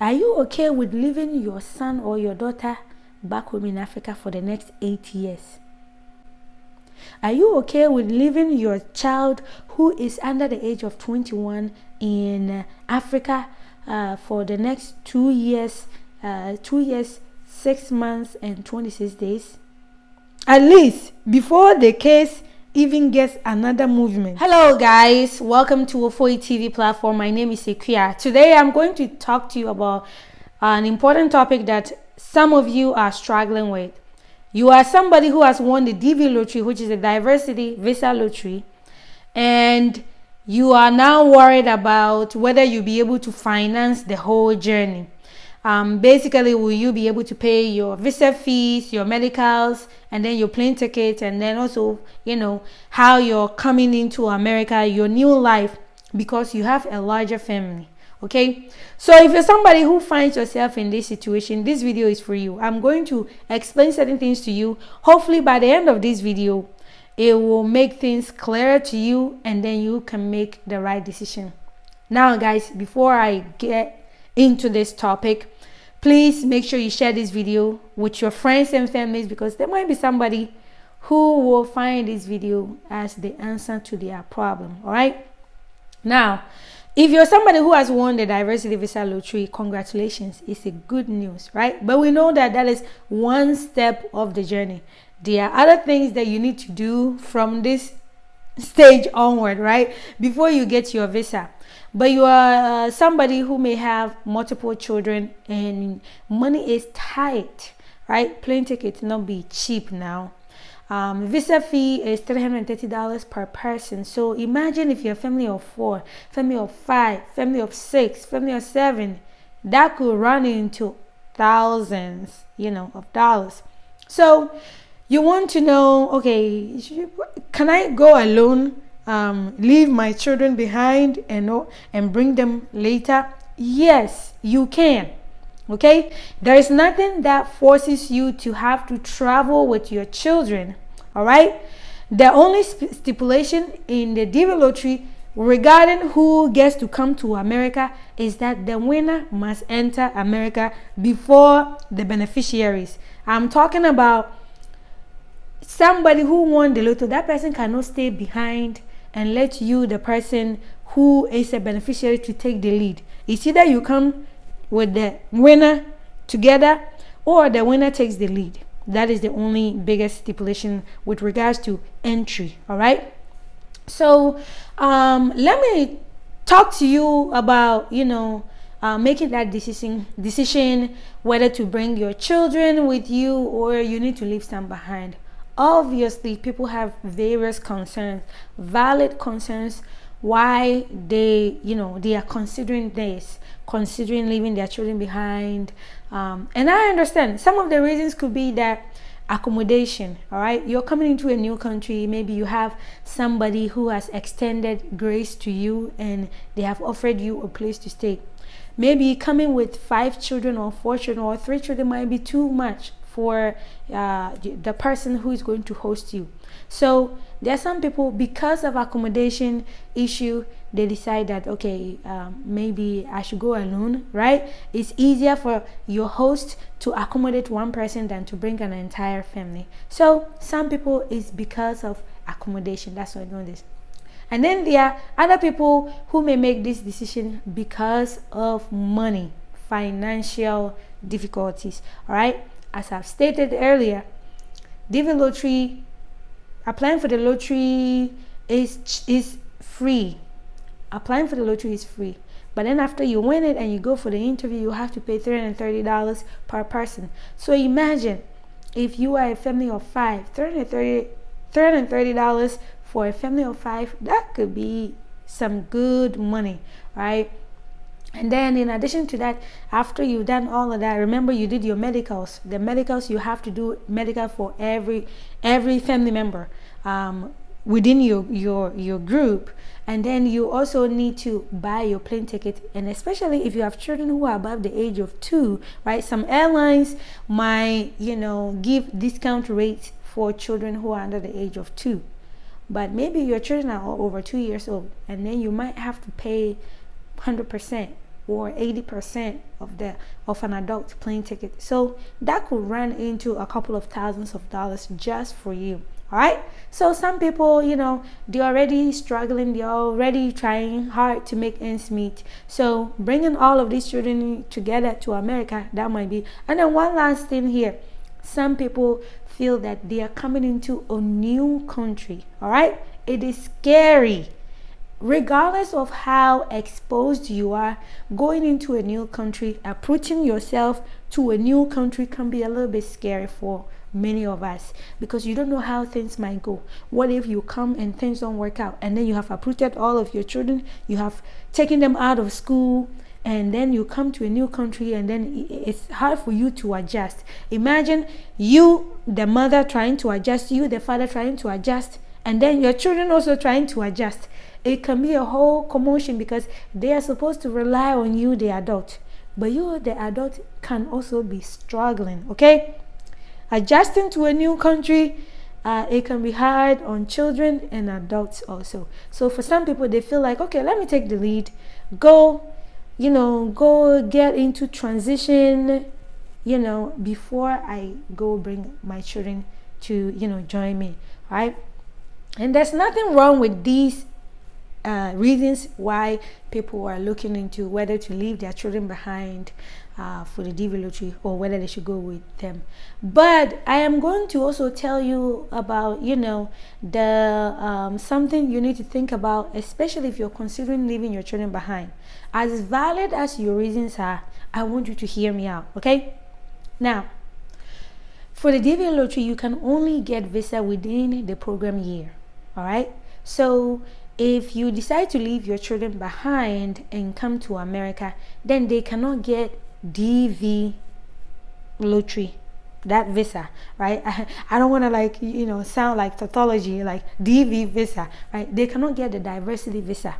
Are you okay with leaving your son or your daughter back home in Africa for the next 8 years? Are you okay with leaving your child who is under the age of 21 in Africa for the next 2 years, 6 months and 26 days? At least before the case even gets another movement. Hello guys, welcome to Ofoi TV platform. My name is Sequia. Today I'm going to talk to you about an important topic that some of you are struggling with. You are somebody who has won the DV lottery, which is a diversity visa lottery, and you are now worried about whether you'll be able to finance the whole journey. Basically, will you be able to pay your visa fees, your medicals, and then your plane ticket, and then also, how you're coming into America, your new life, because you have a larger family. Okay, so if you're somebody who finds yourself in this situation, this video is for you. I'm going to explain certain things to you. Hopefully by the end of this video, it will make things clearer to you, and then you can make the right decision. Now guys, before I get into this topic, please make sure you share this video with your friends and families, because there might be somebody who will find this video as the answer to their problem. All right, now if you're somebody who has won the diversity visa lottery, congratulations. It's a good news, right? But we know that is one step of the journey. There are other things that you need to do from this stage onward, right, before you get your visa. But you are somebody who may have multiple children and money is tight, right? Plane tickets not be cheap now. Visa fee is $330 per person. So imagine if you're a family of 4, family of 5, family of 6, family of 7, that could run into thousands, of dollars. So you want to know, okay, can I go alone, leave my children behind and bring them later? Yes, you can. Okay, there is nothing that forces you to have to travel with your children. All right, the only stipulation in the DV lottery regarding who gets to come to America is that the winner must enter America before the beneficiaries. I'm talking about somebody who won the lotto. That person cannot stay behind and let you, the person who is a beneficiary, to take the lead. It's either you come with the winner together or the winner takes the lead. That is the only biggest stipulation with regards to entry. All right, so let me talk to you about making that decision whether to bring your children with you or you need to leave some behind. Obviously people have various concerns, valid concerns, why they are considering leaving their children behind, and I understand some of the reasons could be that accommodation. All right, you're coming into a new country, maybe you have somebody who has extended grace to you and they have offered you a place to stay. Maybe coming with 5 children or 4 children or 3 children might be too much for the person who is going to host you. So there are some people, because of accommodation issue, they decide that, okay, maybe I should go alone, right? It's easier for your host to accommodate one person than to bring an entire family. So some people, it's because of accommodation. That's why I know this. And then there are other people who may make this decision because of money, financial difficulties. All right, as I've stated earlier, DV lottery, applying for the lottery is free. Applying for the lottery is free, but then after you win it and you go for the interview, you have to pay $330 per person. So imagine if you are a family of 5, $330 for a family of 5, that could be some good money, right? And then in addition to that, after you've done all of that, remember you did your medicals. The medicals, you have to do medical for every family member within your group. And then you also need to buy your plane ticket, and especially if you have children who are above the age of 2, right? Some airlines might give discount rates for children who are under the age of 2, but maybe your children are over 2 years old, and then you might have to pay 100%, or 80% of an adult plane ticket. So that could run into a couple of thousands of dollars just for you. All right. So some people, they're already struggling. They're already trying hard to make ends meet. So bringing all of these children together to America, that might be. And then one last thing here. Some people feel that they are coming into a new country. All right. It is scary. Regardless of how exposed you are, going into a new country, approaching yourself to a new country can be a little bit scary for many of us, because you don't know how things might go. What if you come and things don't work out, and then you have uprooted all of your children, you have taken them out of school, and then you come to a new country, and then it's hard for you to adjust. Imagine you, the mother, trying to adjust, you, the father, trying to adjust, and then your children also trying to adjust. It can be a whole commotion, because they are supposed to rely on you, the adult, but you, the adult, can also be struggling. Okay, adjusting to a new country, it can be hard on children and adults also. So for some people, they feel like, okay, let me take the lead, go get into transition, before I go bring my children to, join me, right? And there's nothing wrong with these reasons why people are looking into whether to leave their children behind for the DV lottery, or whether they should go with them. But I am going to also tell you about, the something you need to think about, especially if you're considering leaving your children behind. As valid as your reasons are, I want you to hear me out, okay? Now, for the DV lottery, you can only get visa within the program year, all right? So if you decide to leave your children behind and come to America, then they cannot get DV lottery, that visa, right? I don't want to sound like tautology, like DV visa, right? They cannot get the diversity visa.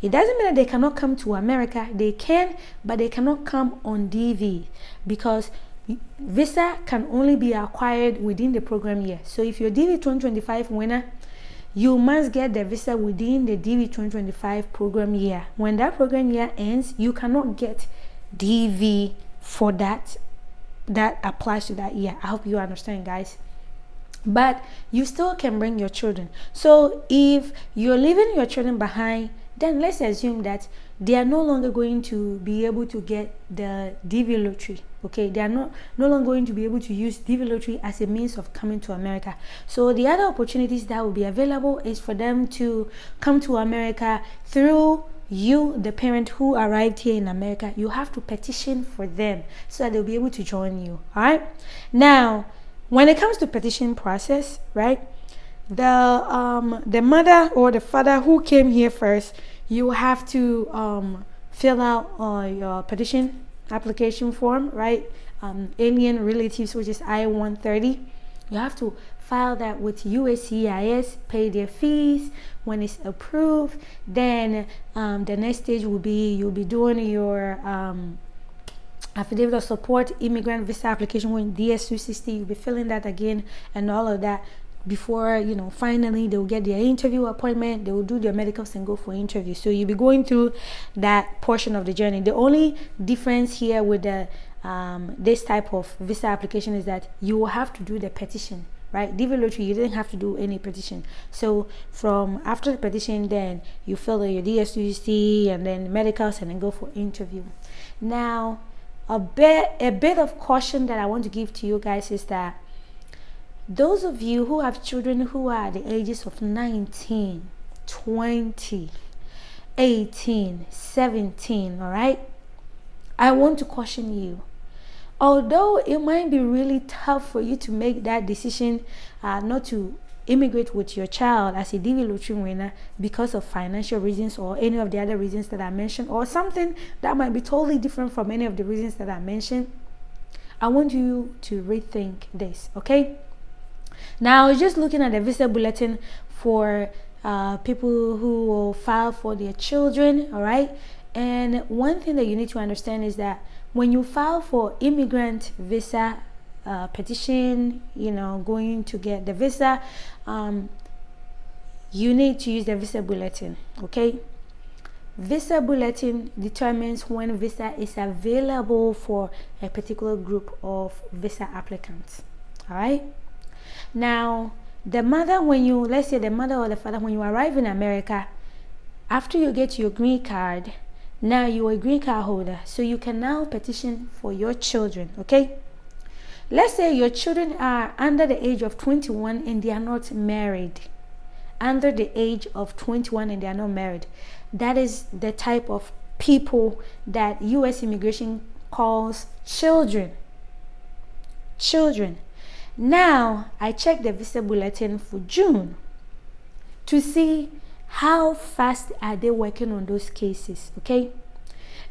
It doesn't mean that they cannot come to America. They can, but they cannot come on DV, because visa can only be acquired within the program year. So if you're DV 2025 winner, you must get the visa within the DV 2025 program year. When that program year ends, you cannot get DV for that applies to that year. I hope you understand, guys. But you still can bring your children. So if you're leaving your children behind, then let's assume that they are no longer going to be able to get the DV lottery. Okay, they are no longer going to be able to use DV lottery as a means of coming to America. So the other opportunities that will be available is for them to come to America through you, the parent who arrived here in America. You have to petition for them so that they'll be able to join you. All right. Now, when it comes to petition process, right? The mother or the father who came here first, you have to fill out your petition application form, right? Alien relatives, which is I-130. You have to file that with USCIS, pay their fees. When it's approved, then the next stage will be you'll be doing your affidavit of support, immigrant visa application with DS-260. You'll be filling that again and all of that before finally they'll get their interview appointment. They will do their medicals and go for interview. So you'll be going through that portion of the journey. The only difference here with the this type of visa application is that you will have to do the petition, right? DV lottery, you didn't have to do any petition. So from after the petition, then you fill your DS-260 and then medicals and then go for interview. Now, a bit of caution that I want to give to you guys is that those of you who have children who are at the ages of 19, 20, 18, 17, all right? I want to caution you. Although it might be really tough for you to make that decision not to immigrate with your child as a DV lottery winner because of financial reasons or any of the other reasons that I mentioned, or something that might be totally different from any of the reasons that I mentioned, I want you to rethink this, okay? Now, I was just looking at the visa bulletin for people who will file for their children, all right? And one thing that you need to understand is that when you file for immigrant visa petition, going to get the visa, you need to use the visa bulletin, okay? Visa bulletin determines when visa is available for a particular group of visa applicants. All right. Now, the mother, let's say the mother or the father, when you arrive in America, after you get your green card, now you're a green card holder, so you can now petition for your children. Okay. Let's say your children are under the age of 21 and they are not married. Under the age of 21 and they are not married. That is the type of people that U.S. immigration calls children. Children. Now, I checked the visa bulletin for June to see how fast are they working on those cases, okay?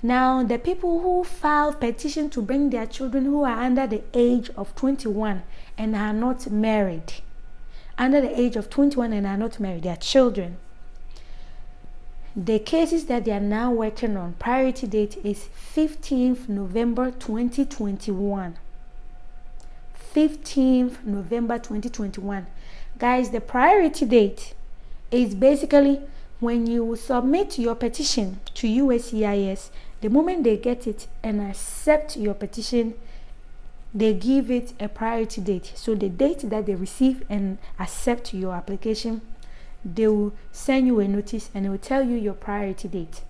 Now, the people who filed petition to bring their children who are under the age of 21 and are not married, under the age of 21 and are not married, they are children. The cases that they are now working on, priority date is 15th November 2021. 15th November 2021. Guys, the priority date is basically when you submit your petition to USCIS. The moment they get it and accept your petition, they give it a priority date. So the date that they receive and accept your application, they will send you a notice and it will tell you your priority date.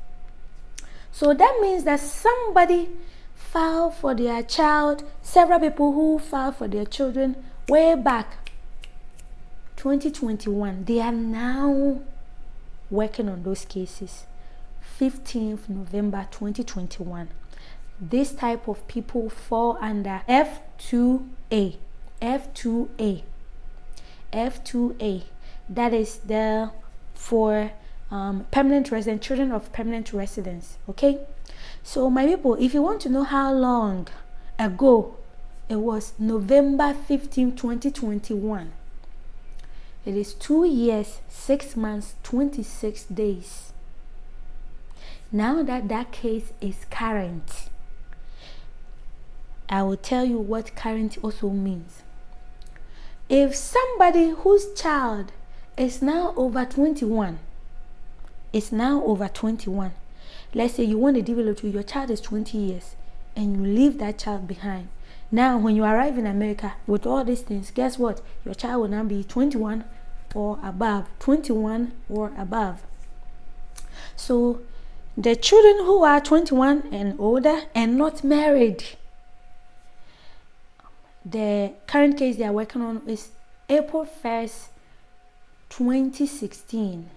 So that means that somebody filed for their child, several people who filed for their children way back 2021, they are now working on those cases. 15th November 2021. This type of people fall under F2A. F2A. F2A. That is the for permanent resident, children of permanent residents. Okay. So my people, if you want to know how long ago it was, November 15, 2021. It is 2 years, 6 months, 26 days. Now that case is current, I will tell you what current also means. If somebody whose child is now over 21, let's say you want to develop to your child is 20 years and you leave that child behind. Now when you arrive in America with all these things, guess what? Your child will now be 21 or above. 21 or above. So the children who are 21 and older and not married, the current case they are working on is April 1st, 2016.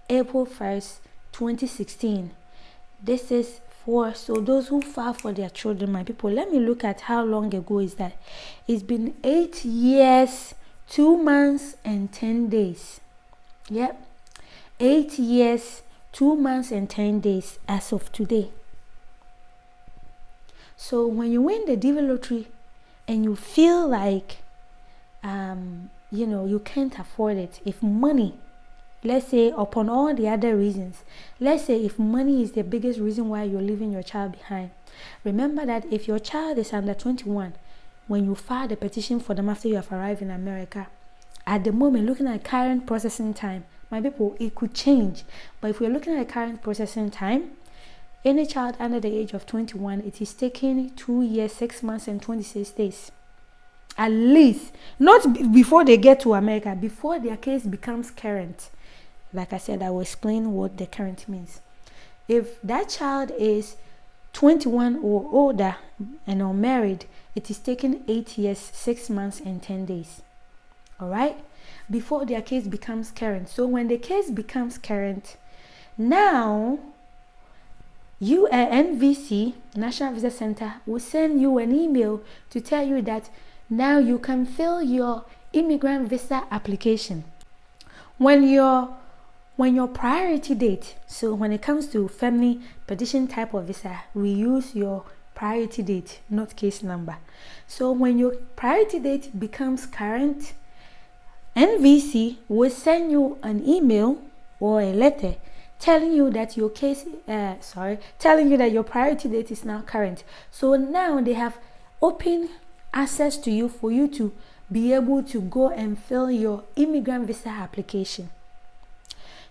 April 1st, 2016. This is for, so those who file for their children, my people, let me look at how long ago is that. It's been 8 years, 2 months and 10 days. Yep. 8 years, 2 months and 10 days as of today. So when you win the DV lottery and you feel like you can't afford it, if money, let's say upon all the other reasons, let's say if money is the biggest reason why you're leaving your child behind, remember that if your child is under 21, when you file the petition for them after you have arrived in America, at the moment, looking at current processing time, my people, it could change. But if we're looking at current processing time, any child under the age of 21, it is taking 2 years, 6 months and 26 days. At least, not before they get to America, before their case becomes current. Like I said, I will explain what the current means. If that child is 21 or older and unmarried, it is taking 8 years, 6 months and 10 days. All right, before their case becomes current. So when the case becomes current, now NVC, National Visa Center, will send you an email to tell you that now you can fill your immigrant visa application. When your priority date, so when it comes to family petition type of visa, we use your priority date, not case number. So when your priority date becomes current, NVC will send you an email or a letter telling you that your telling you that your priority date is now current. So now they have open access to you for you to be able to go and fill your immigrant visa application.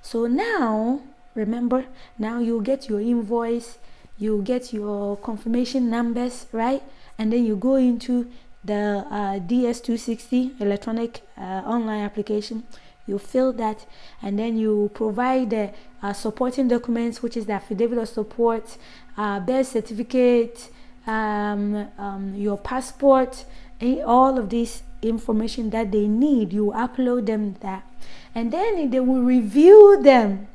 So now Remember, now you'll get your invoice, you'll get your confirmation numbers, right? And then you go into the DS260 electronic online application. You fill that, and then you provide the supporting documents, which is the affidavit of support, birth certificate, your passport, all of this information that they need. You upload them there, and then they will review them.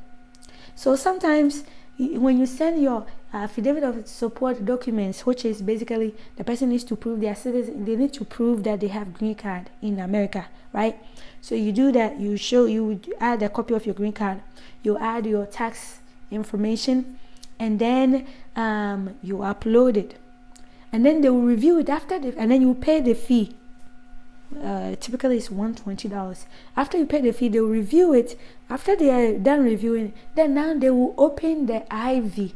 So sometimes when you send your affidavit of support documents, which is basically the person needs to prove their citizen, they need to prove that they have green card in America, right? So you do that. You add a copy of your green card, you add your tax information, and then you upload it, and then they will review it and then you pay the fee. Typically it's $120. After you pay the fee, they will review it. After they are done reviewing, then now they will open the IV,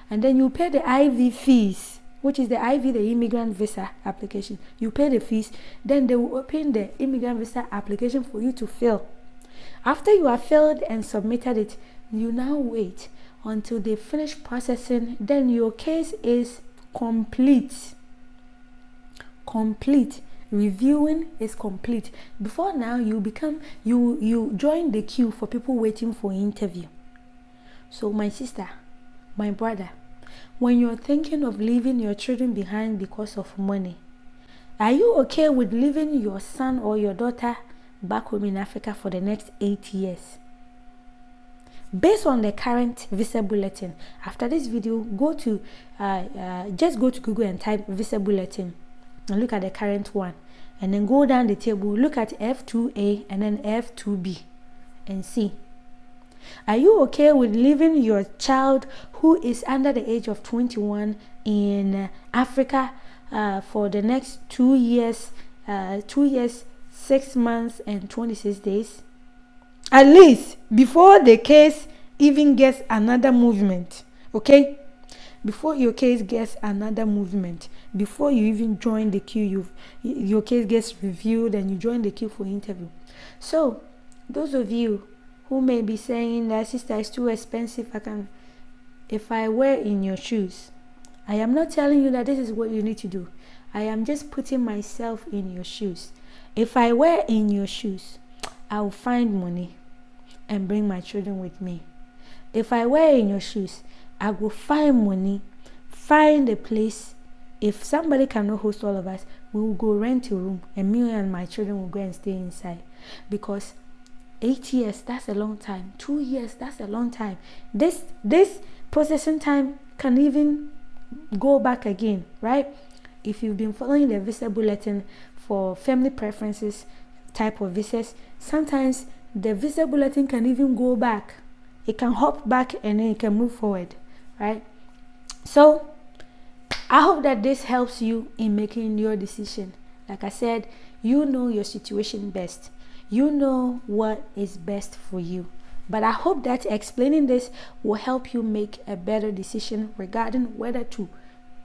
and then you pay the IV fees, which is the IV, the immigrant visa application. You pay the fees, then they will open the immigrant visa application for you to fill. After you have filled and submitted it, you now wait until they finish processing. Then your case is complete. Reviewing is complete. Before now, you join the queue for people waiting for interview. So my sister, my brother, when you're thinking of leaving your children behind because of money, are you okay with leaving your son or your daughter back home in Africa for the next 8 years? Based on the current visa bulletin, after this video, just go to Google and type visa bulletin and look at the current one, and then go down the table, look at F2A and then F2B and see. Are you okay with leaving your child who is under the age of 21 in Africa for the next 2 years, 6 months and 26 days? At least before the case even gets another movement, okay? Before your case gets another movement, before you even join the queue, your case gets reviewed and you join the queue for interview. So those of you who may be saying that, sister, is too expensive, if I were in your shoes, I am not telling you that this is what you need to do. I am just putting myself in your shoes. If I were in your shoes, I will find money and bring my children with me. If I were in your shoes, I will find money, find a place. If somebody cannot host all of us, we will go rent a room, and me and my children will go and stay inside. Because 8 years, that's a long time. 2 years, that's a long time. This processing time can even go back again, right? If you've been following the visa bulletin for family preferences type of visas, sometimes the visa bulletin can even go back. It can hop back and then it can move forward, right? So I hope that this helps you in making your decision. Like I said, you know your situation best. You know what is best for you. But I hope that explaining this will help you make a better decision regarding whether to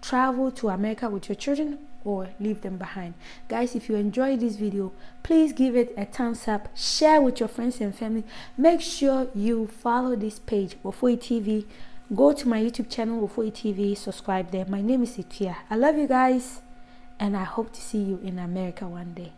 travel to America with your children or leave them behind. Guys, if you enjoyed this video, please give it a thumbs up, share with your friends and family. Make sure you follow this page, Wofoi TV. Go to my YouTube channel, Wofoi TV, subscribe there. My name is Ikea. I love you guys, and I hope to see you in America one day.